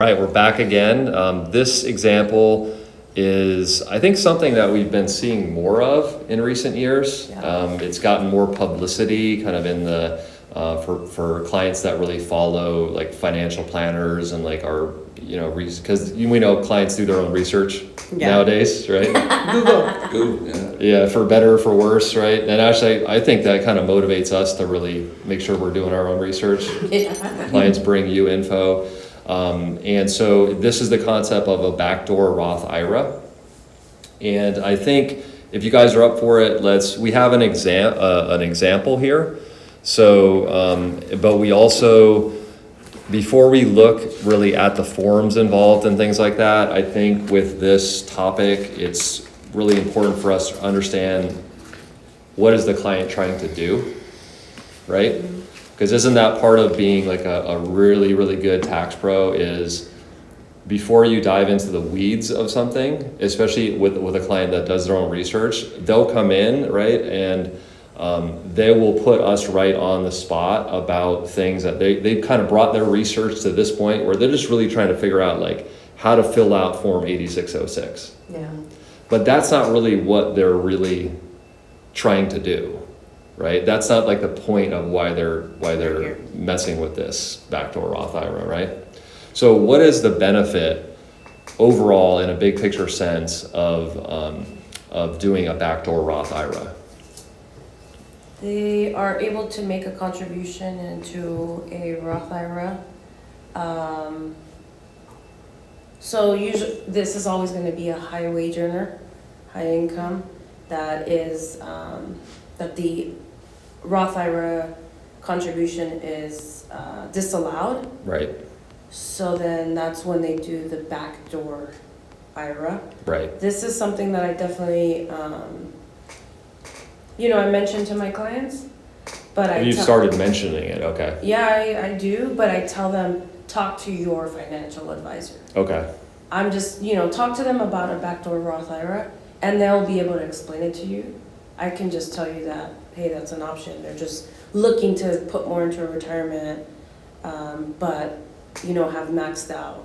All right, we're back again. This example is, I think, something that we've been seeing more of in recent years. Yeah. It's gotten more publicity kind of in the, for clients that really follow like financial planners and like our, because we know clients do their own research nowadays, right? Google. Yeah, for better or for worse, right? And actually, I think that kind of motivates us to really make sure we're doing our own research. Clients bring you info. And so this is the concept of a backdoor Roth IRA. And I think if you guys are up for it, we have an example here. So, but we also, before we look really at the forms involved and things like that, I think with this topic, it's really important for us to understand what is the client trying to do, right? Because isn't that part of being like a really, really good tax pro is before you dive into the weeds of something, especially with a client that does their own research, they'll come in, right? And they will put us right on the spot about things that they've kind of brought their research to this point where they're just really trying to figure out like how to fill out Form 8606. Yeah. But that's not really what they're really trying to do. Right? That's not like the point of why they're messing with this backdoor Roth IRA, right? So what is the benefit overall in a big picture sense of doing a backdoor Roth IRA? They are able to make a contribution into a Roth IRA. So usually this is always going to be a high wage earner, high income, that is that the Roth IRA contribution is disallowed. Right. So then that's when they do the backdoor IRA. Right. This is something that I definitely, I mention to my clients, but You started mentioning it, okay. Yeah, I do, but I tell them, talk to your financial advisor. Okay. I'm just, talk to them about a backdoor Roth IRA, and they'll be able to explain it to you. I can just tell you that, hey, that's an option. They're just looking to put more into a retirement, but, have maxed out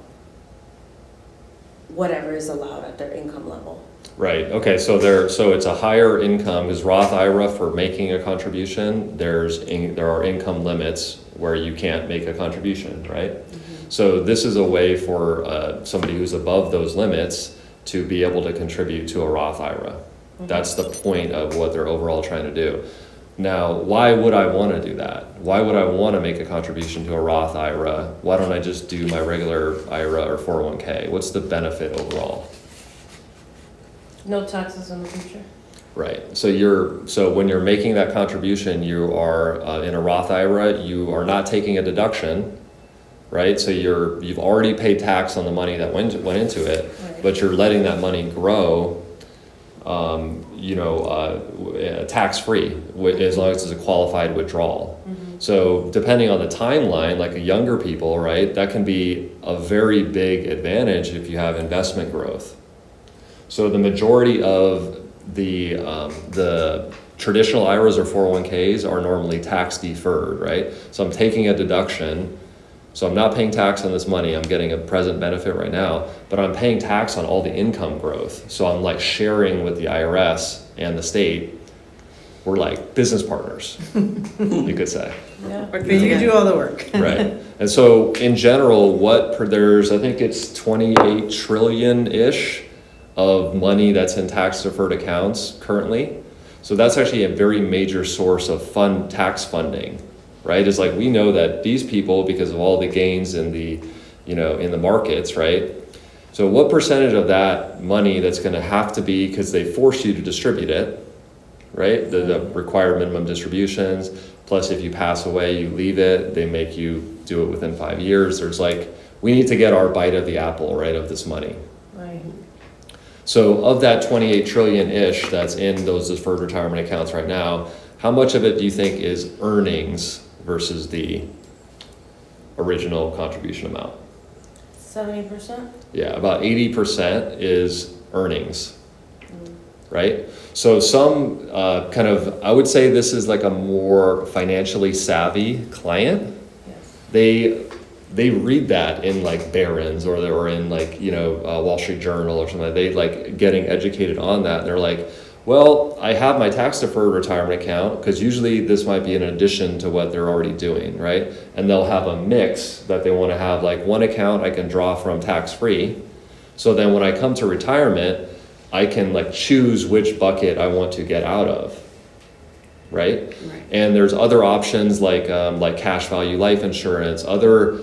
whatever is allowed at their income level. Right. Okay. So it's a higher income because Roth IRA for making a contribution, there are income limits where you can't make a contribution, right? Mm-hmm. So this is a way for somebody who's above those limits to be able to contribute to a Roth IRA. Mm-hmm. That's the point of what they're overall trying to do. Now, why would I want to do that? Why would I want to make a contribution to a Roth IRA? Why don't I just do my regular IRA or 401k? What's the benefit overall? No taxes in the future. Right. So when you're making that contribution, you are in a Roth IRA, you are not taking a deduction, right? So you've already paid tax on the money that went into it, right. But you're letting that money grow tax-free as long as it's a qualified withdrawal. Mm-hmm. So depending on the timeline, like younger people, right, that can be a very big advantage if you have investment growth. So the majority of the traditional IRAs or 401ks are normally tax deferred, right? So I'm taking a deduction. So I'm not paying tax on this money, I'm getting a present benefit right now, but I'm paying tax on all the income growth. So I'm like sharing with the IRS and the state. We're like business partners, you could say. Yeah. Okay, you do all the work. Right. And so in general, there's, I think it's 28 trillion-ish of money that's in tax deferred accounts currently. So that's actually a very major source of tax funding. Right, is like we know that these people, because of all the gains in the, in the markets, right? So what percentage of that money that's going to have to be because they force you to distribute it, right? The required minimum distributions, plus if you pass away, you leave it, they make you do it within 5 years. There's we need to get our bite of the apple, right, of this money. Right. So of that 28 trillion-ish that's in those deferred retirement accounts right now, how much of it do you think is earnings versus the original contribution amount? 70%? Yeah, about 80% is earnings, right? So some I would say this is like a more financially savvy client. Yes. they read that in like Barron's or in like, Wall Street Journal or something. They like getting educated on that. And they're like, well, I have my tax deferred retirement account, because usually this might be in addition to what they're already doing, right? And they'll have a mix that they want to have, like one account I can draw from tax free. So then when I come to retirement, I can like choose which bucket I want to get out of, right? And there's other options like cash value life insurance, other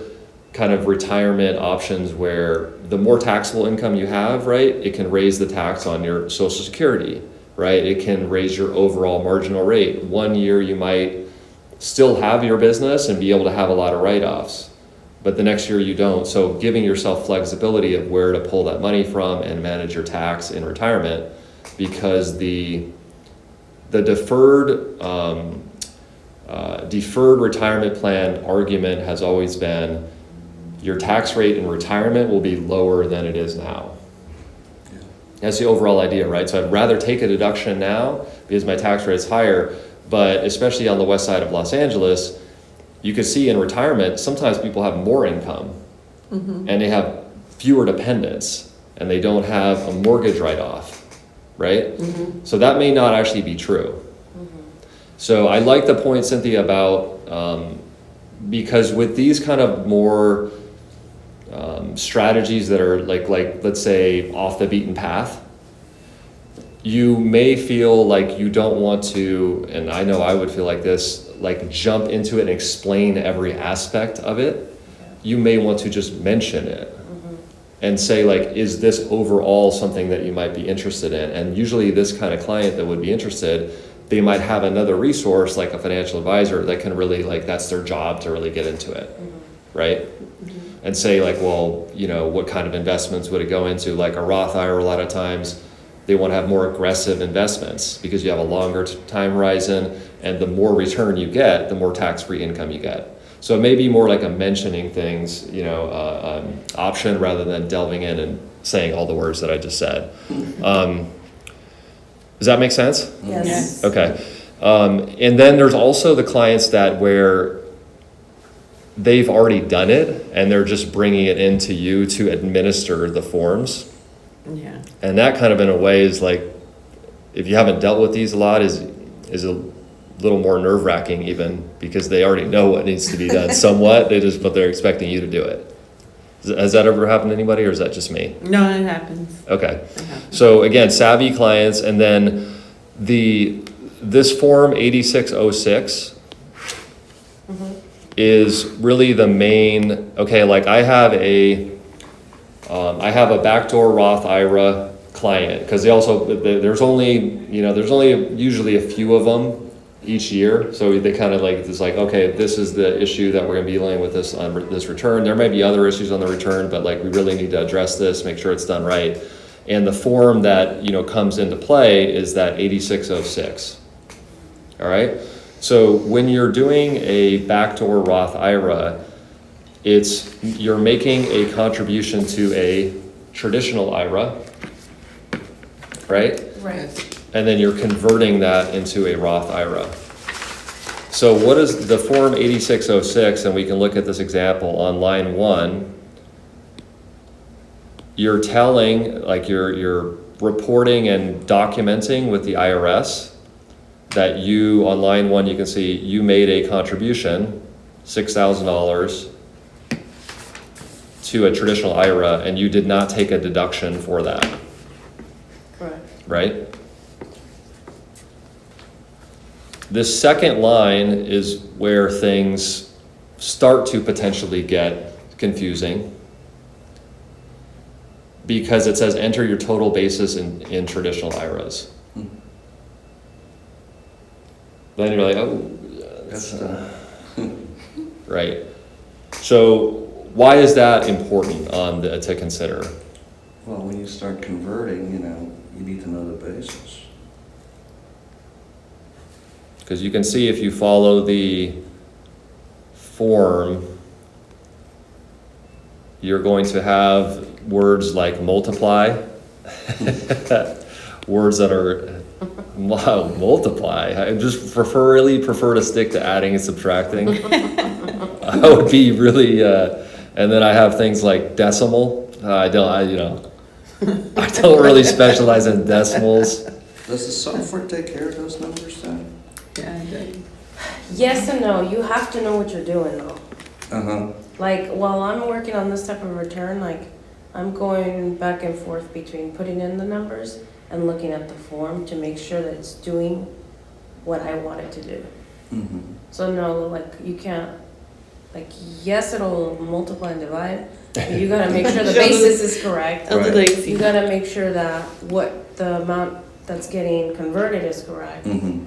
kind of retirement options where the more taxable income you have, right, it can raise the tax on your Social Security, right? It can raise your overall marginal rate. 1 year you might still have your business and be able to have a lot of write-offs, but the next year you don't. So giving yourself flexibility of where to pull that money from and manage your tax in retirement, because the deferred retirement plan argument has always been your tax rate in retirement will be lower than it is now. That's the overall idea, right? So I'd rather take a deduction now because my tax rate is higher, but especially on the west side of Los Angeles, you could see in retirement, sometimes people have more income and they have fewer dependents and they don't have a mortgage write-off, right? So that may not actually be true. So I like the point, Cynthia, about, because with these kind of more strategies that are like let's say off the beaten path, you may feel like you don't want to, and I know I would feel like this, like jump into it and explain every aspect of it. You may want to just mention it and say like, is this overall something that you might be interested in? And usually this kind of client that would be interested, they might have another resource like a financial advisor that can really, like, that's their job to really get into it, right? And say like, well, what kind of investments would it go into? Like a Roth IRA, a lot of times they want to have more aggressive investments because you have a longer time horizon, and the more return you get, the more tax-free income you get. So it may be more like a mentioning things, option rather than delving in and saying all the words that I just said. Does that make sense? Yes. Okay. And then there's also the clients that where they've already done it and they're just bringing it into you to administer the forms. Yeah. And that kind of in a way is like, if you haven't dealt with these a lot, is a little more nerve-wracking even, because they already know what needs to be done somewhat, but they're expecting you to do it. Has that ever happened to anybody, or is that just me? No, it happens. Okay. So again, savvy clients, and then this form 8606 is really the main, okay, like I have a backdoor Roth IRA client, because there's only usually a few of them each year. So they kind of like, it's like, okay, this is the issue that we're going to be dealing with this on this return. There may be other issues on the return, but like we really need to address this, make sure it's done right. And the form that, comes into play is that 8606. All right. So when you're doing a backdoor Roth IRA, you're making a contribution to a traditional IRA, right? Right. And then you're converting that into a Roth IRA. So what is the form 8606, and we can look at this example on line 1. You're telling, like you're reporting and documenting with the IRS that you, on line 1, you can see you made a contribution, $6,000, to a traditional IRA, and you did not take a deduction for that. Correct. Right? This second line is where things start to potentially get confusing, because it says enter your total basis in traditional IRAs. Then you're like, oh, that's right. So why is that important to consider? Well, when you start converting, you need to know the basis. Because you can see if you follow the form, you're going to have words like multiply, words that are, wow, multiply. I just really prefer to stick to adding and subtracting. I would be really And then I have things like decimal. I don't really specialize in decimals. Does the software take care of those numbers then? Yeah, I did. Yes and no, you have to know what you're doing though. Uh-huh. Like, while I'm working on this type of return, like, I'm going back and forth between putting in the numbers and looking at the form to make sure that it's doing what I want it to do. Mm-hmm. So no, like, you can't, like, yes, it'll multiply and divide, but you gotta make sure the basis is correct. I'll do Right. like, You gotta make sure that what the amount that's getting converted is correct. Mm-hmm.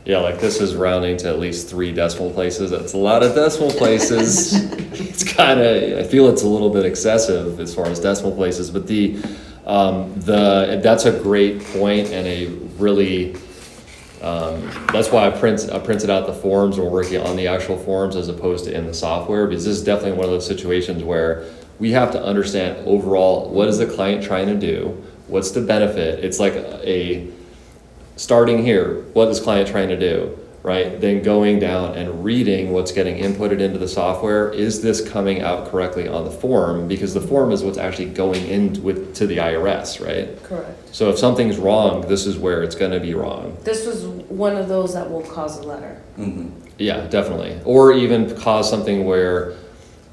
Yeah, like this is rounding to at least 3 decimal places. That's a lot of decimal places. It's kind of, I feel it's a little bit excessive as far as decimal places, but that's a great point and a really, that's why I printed out the forms and we're working on the actual forms as opposed to in the software, because this is definitely one of those situations where we have to understand overall, what is the client trying to do? What's the benefit? It's like starting here, what is client trying to do, right? Then going down and reading what's getting inputted into the software. Is this coming out correctly on the form? Because the form is what's actually going in to the IRS, right? Correct. So if something's wrong, this is where it's gonna be wrong. This was one of those that will cause a letter. Mm-hmm. Yeah, definitely. Or even cause something where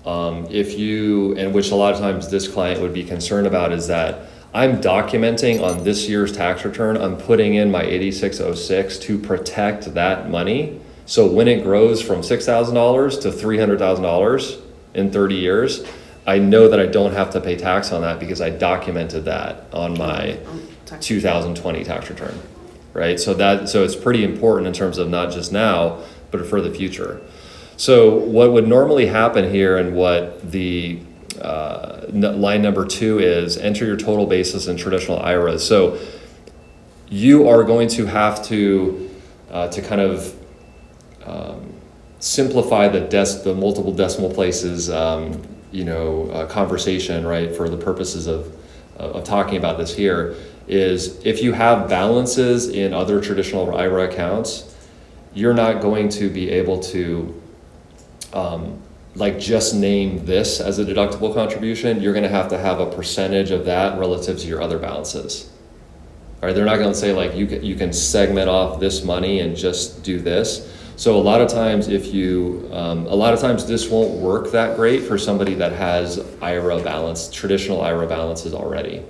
if you, and which a lot of times this client would be concerned about, is that I'm documenting on this year's tax return, I'm putting in my 8606 to protect that money. So when it grows from $6,000 to $300,000 in 30 years, I know that I don't have to pay tax on that because I documented that on my 2020 tax return, right? So it's pretty important in terms of not just now, but for the future. So what would normally happen here, and what the line number 2 is, enter your total basis in traditional IRAs. So you are going to have to kind of simplify the multiple decimal places, conversation, right? For the purposes of talking about this here, is if you have balances in other traditional IRA accounts, you're not going to be able to just name this as a deductible contribution. You're gonna have to have a percentage of that relative to your other balances. All right, they're not gonna say like you can segment off this money and just do this. So a lot of times this won't work that great for somebody that has traditional IRA balances already,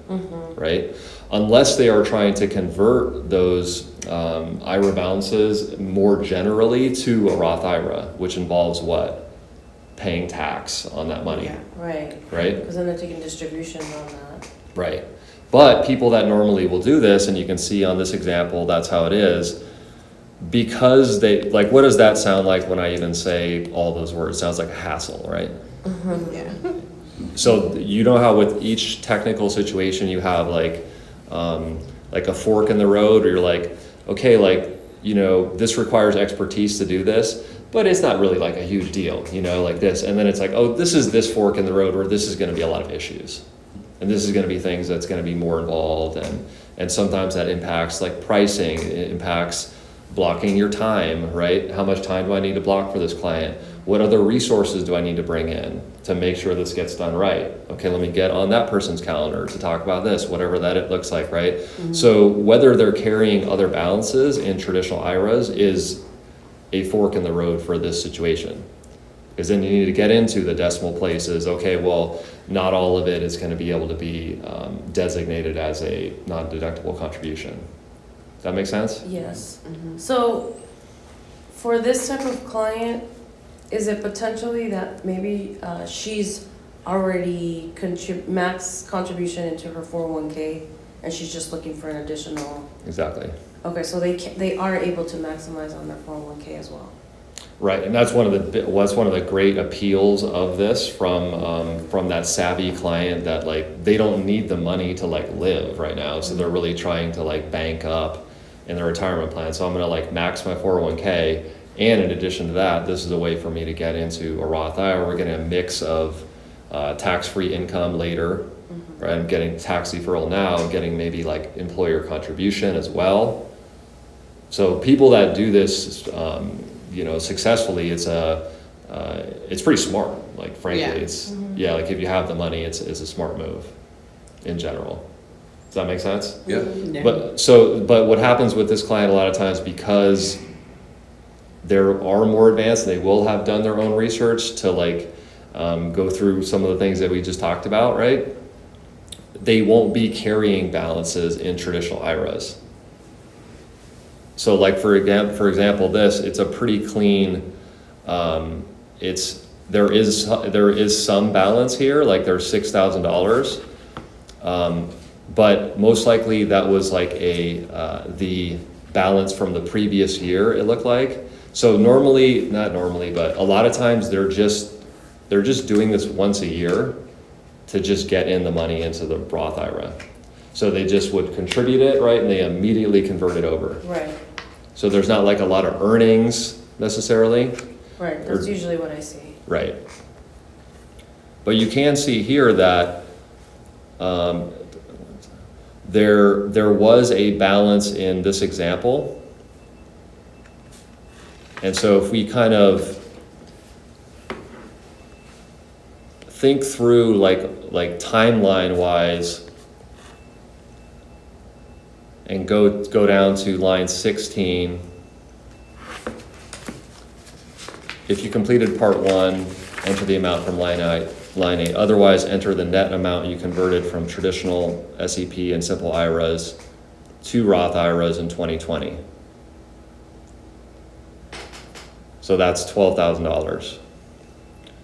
right? Unless they are trying to convert those IRA balances more generally to a Roth IRA, which involves what? Paying tax on that money. Yeah. Right. Right? Because then they're taking distributions on that. Right. But people that normally will do this, and you can see on this example, that's how it is, because they, like, what does that sound like when I even say all those words? It sounds like a hassle, right? yeah. So you know how with each technical situation you have like a fork in the road, or you're like, okay, this requires expertise to do this, but it's not really like a huge deal, like this. And then it's like, oh, this is this fork in the road where this is going to be a lot of issues. And this is going to be things that's going to be more involved. And sometimes that impacts like pricing, it impacts blocking your time, right? How much time do I need to block for this client? What other resources do I need to bring in to make sure this gets done right? Okay, let me get on that person's calendar to talk about this, whatever that it looks like, right? Mm-hmm. So whether they're carrying other balances in traditional IRAs is a fork in the road for this situation. Because then you need to get into the decimal places. Okay, well, not all of it is going to be able to be designated as a non-deductible contribution. Does that make sense? Yes. So for this type of client, is it potentially that maybe she's already max contribution into her 401k and she's just looking for an additional? Exactly. Okay, so they are able to maximize on their 401k as well. Right, and that's one of the great appeals of this from that savvy client, that like they don't need the money to like live right now, so they're really trying to like bank up in their retirement plan. So I'm gonna like max my 401k, and in addition to that, this is a way for me to get into a Roth IRA. We're getting a mix of tax-free income later, right? I'm getting tax deferral now, I'm getting maybe like employer contribution as well. So people that do this, successfully, it's it's pretty smart, like frankly, Yeah. it's, yeah, like if you have the money, it's a smart move in general. Does that make sense? Yeah. Yeah. But what happens with this client a lot of times, because there are more advanced, they will have done their own research to like go through some of the things that we just talked about, right? They won't be carrying balances in traditional IRAs. So like for example, it's a pretty clean, there is some balance here, like there's $6,000. But most likely that was like the balance from the previous year, it looked like. So not normally, but a lot of times they're just doing this once a year to just get in the money into the Roth IRA. So they just would contribute it, right, and they immediately convert it over. Right, So there's not like a lot of earnings necessarily. right, that's usually what I see. Right. But you can see here that there was a balance in this example. And so if we kind of think through like timeline wise and go down to line 16. If you completed part 1, enter the amount from line 8. Otherwise, enter the net amount you converted from traditional SEP and simple IRAs to Roth IRAs in 2020. So that's $12,000.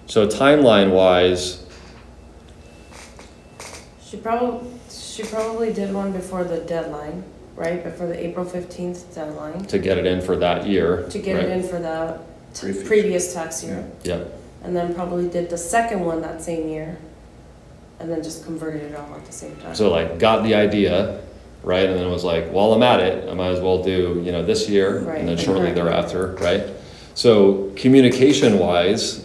So timeline-wise, She probably did one before the deadline, right, before the April 15th deadline, to get it in for that year. to get it in for the Previous. previous tax year. Yep. And then probably did the second one that same year, and then just converted it all at the same time. So like got the idea, right, and then was like, while I'm at it, I might as well do, this year, Right, and then and shortly correct. thereafter, right? So communication-wise,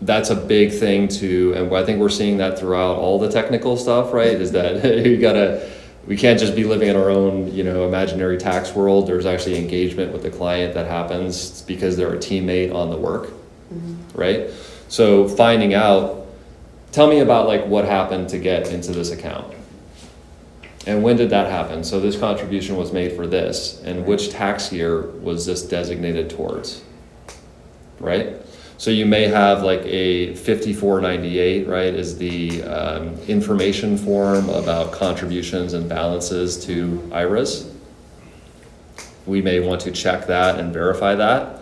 that's a big thing too, and I think we're seeing that throughout all the technical stuff, right? Is that we can't just be living in our own, imaginary tax world. There's actually engagement with the client that happens because they're a teammate on the work, right? So finding out, tell me about like what happened to get into this account. And when did that happen? So this contribution was made for this, and which tax year was this designated towards, right? So you may have like a 5498, right, is the information form about contributions and balances to IRAs. We may want to check that and verify that.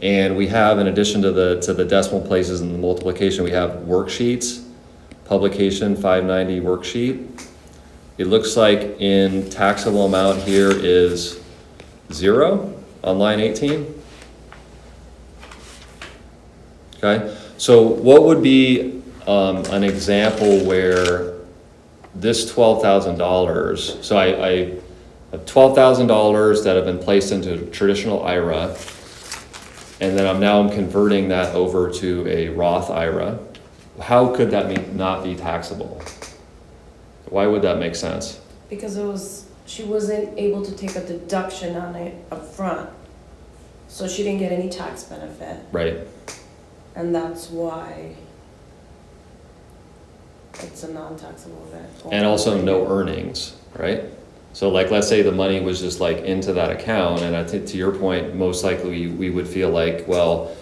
And we have, in addition to the decimal places and the multiplication, we have worksheets, publication 590 worksheet. It looks like in taxable amount here is 0 on line 18. Okay, so what would be an example where this $12,000, so I have $12,000 that have been placed into traditional IRA, and then I'm converting that over to a Roth IRA. How could that not be taxable? Why would that make sense? Because she wasn't able to take a deduction on it up front, so she didn't get any tax benefit, Right, and that's why it's a non-taxable event. and also no earnings, right? So like, let's say the money was just like into that account, and I think to your point, most likely we would feel like, well,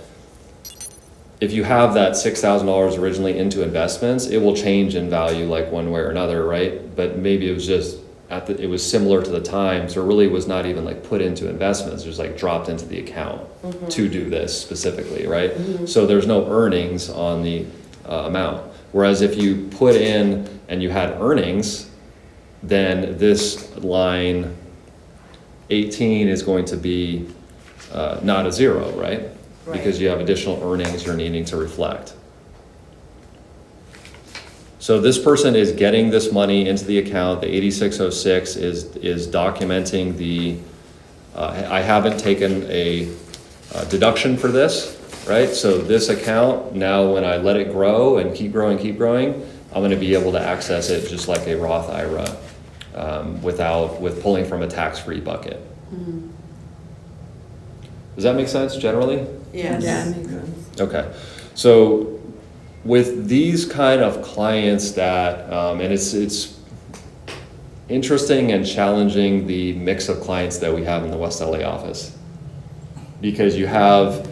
if you have that $6,000 originally into investments, it will change in value like one way or another, right? But maybe it was just it was similar to the time, so it really was not even like put into investments, it was like dropped into the account to do this specifically, right? So there's no earnings on the amount. Whereas if you put in and you had earnings, then this line 18 is going to be not a 0, right? Because you have additional earnings you're needing to reflect. So this person is getting this money into the account. The 8606 is documenting the, I haven't taken a deduction for this, right? So this account, now when I let it grow and keep growing, I'm gonna be able to access it just like a Roth IRA with pulling from a tax-free bucket. Does that make sense generally? Yeah, Yes. it makes sense. Okay, so with these kind of clients that, and it's interesting and challenging the mix of clients that we have in the West LA office. Because you have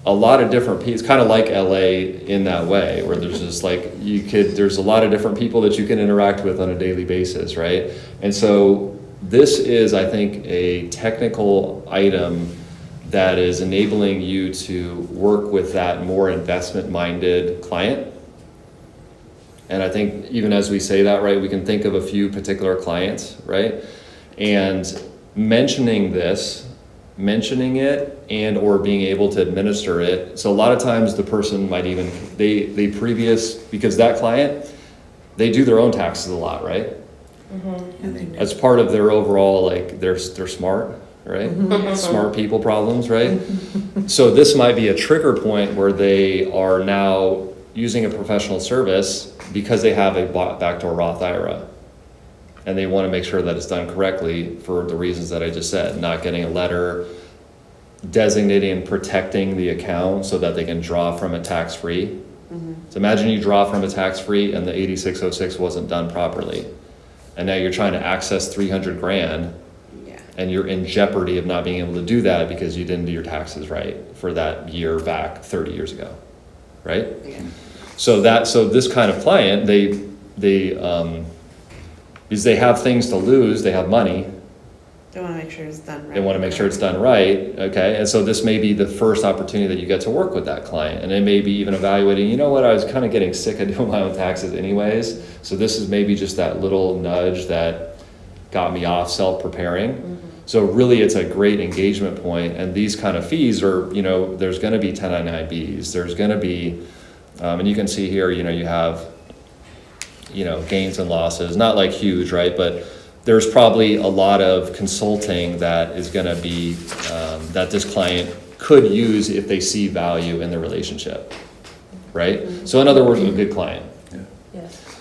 a lot of different people, it's kind of like LA in that way, where there's just like, there's a lot of different people that you can interact with on a daily basis, right? And so this is, I think, a technical item that is enabling you to work with that more investment-minded client. And I think even as we say that, right, we can think of a few particular clients, right? And mentioning it and or being able to administer it. So a lot of times the person might even, because that client, they do their own taxes a lot, right? And they know. As part of their overall, like, they're smart, right? Smart people problems, right? So this might be a trigger point where they are now using a professional service because they have a backdoor Roth IRA. And they want to make sure that it's done correctly for the reasons that I just said, not getting a letter designating and protecting the account so that they can draw from it tax-free. So imagine you draw from a tax-free and the 8606 wasn't done properly. And now you're trying to access 300 grand Yeah. and you're in jeopardy of not being able to do that because you didn't do your taxes right for that year back 30 years ago, right? Yeah. So this kind of client, because they have things to lose, they have money, They want to make sure it's done right. they want to make sure it's done right, okay? And so this may be the first opportunity that you get to work with that client. And they may be even evaluating, you know what, I was kind of getting sick of doing my own taxes anyways. So this is maybe just that little nudge that got me off self-preparing. So really it's a great engagement point. And these kind of fees are, there's going to be 1099Bs. There's going to be, and you can see here, you have, gains and losses, not like huge, right? But there's probably a lot of consulting that is going to be, that this client could use if they see value in the relationship, right? So in other words, a good client. Yes.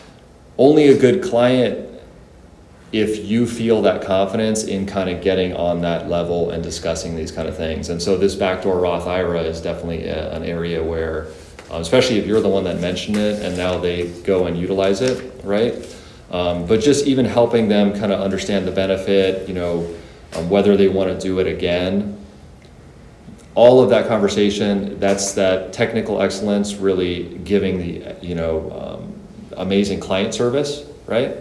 Only a good client if you feel that confidence in kind of getting on that level and discussing these kind of things. And so this backdoor Roth IRA is definitely an area where, especially if you're the one that mentioned it and now they go and utilize it, right? But just even helping them kind of understand the benefit, whether they want to do it again. All of that conversation, that's that technical excellence, really giving the, amazing client service, right?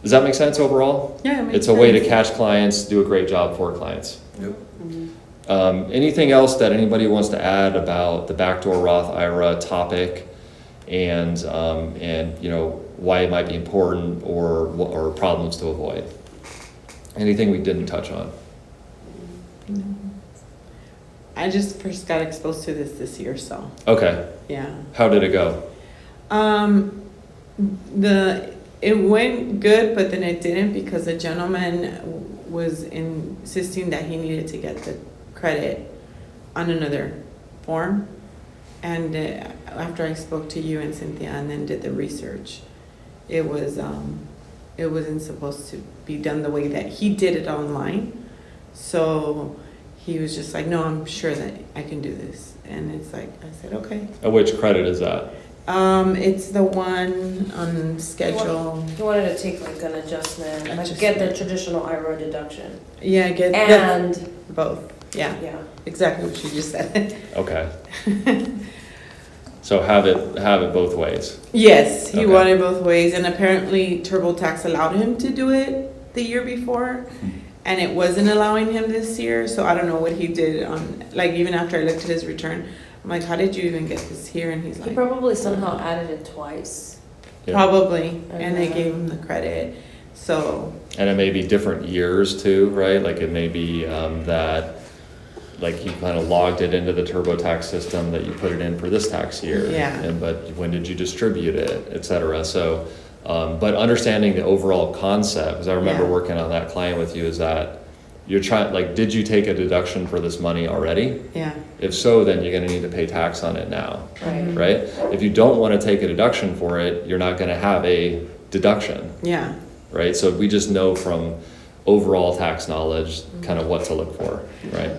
Does that make sense overall? Yeah, it makes It's a way to sense. catch clients, do a great job for clients. Yep. Anything else that anybody wants to add about the backdoor Roth IRA topic and why it might be important or problems to avoid? Anything we didn't touch on? I just first got exposed to this year, so Okay, yeah. how did it go? It went good, but then it didn't because the gentleman was insisting that he needed to get the credit on another form. And after I spoke to you and Cynthia and then did the research, it wasn't supposed to be done the way that he did it online. So he was just like, no, I'm sure that I can do this. And it's like, I said, okay. Which credit is that? It's the one on schedule. He wanted to take like an adjustment, like get the traditional IRA deduction. Yeah, get And, both. Yeah, yeah. exactly what you just said. Okay. So have it both ways. Yes, he Okay. wanted both ways, and apparently TurboTax allowed him to do it the year before, and it wasn't allowing him this year. So I don't know what he did on, like, even after I looked at his return, I'm like, how did you even get this here? And he's He like, probably somehow added it twice. Yeah. probably, and they Okay. gave him the credit. So And it may be different years too, right? Like it may be that, like you kind of logged it into the TurboTax system that you put it in for this tax year. Yeah. But when did you distribute it, et cetera. So, but understanding the overall concept, because I remember Yeah. working on that client with you, is that you're trying, like, did you take a deduction for this money already? yeah, If so, then you're gonna need to pay tax on it now, Right. right? If you don't wanna take a deduction for it, you're not gonna have a deduction. yeah. Right, so we just know from overall tax knowledge kind of what to look for, right?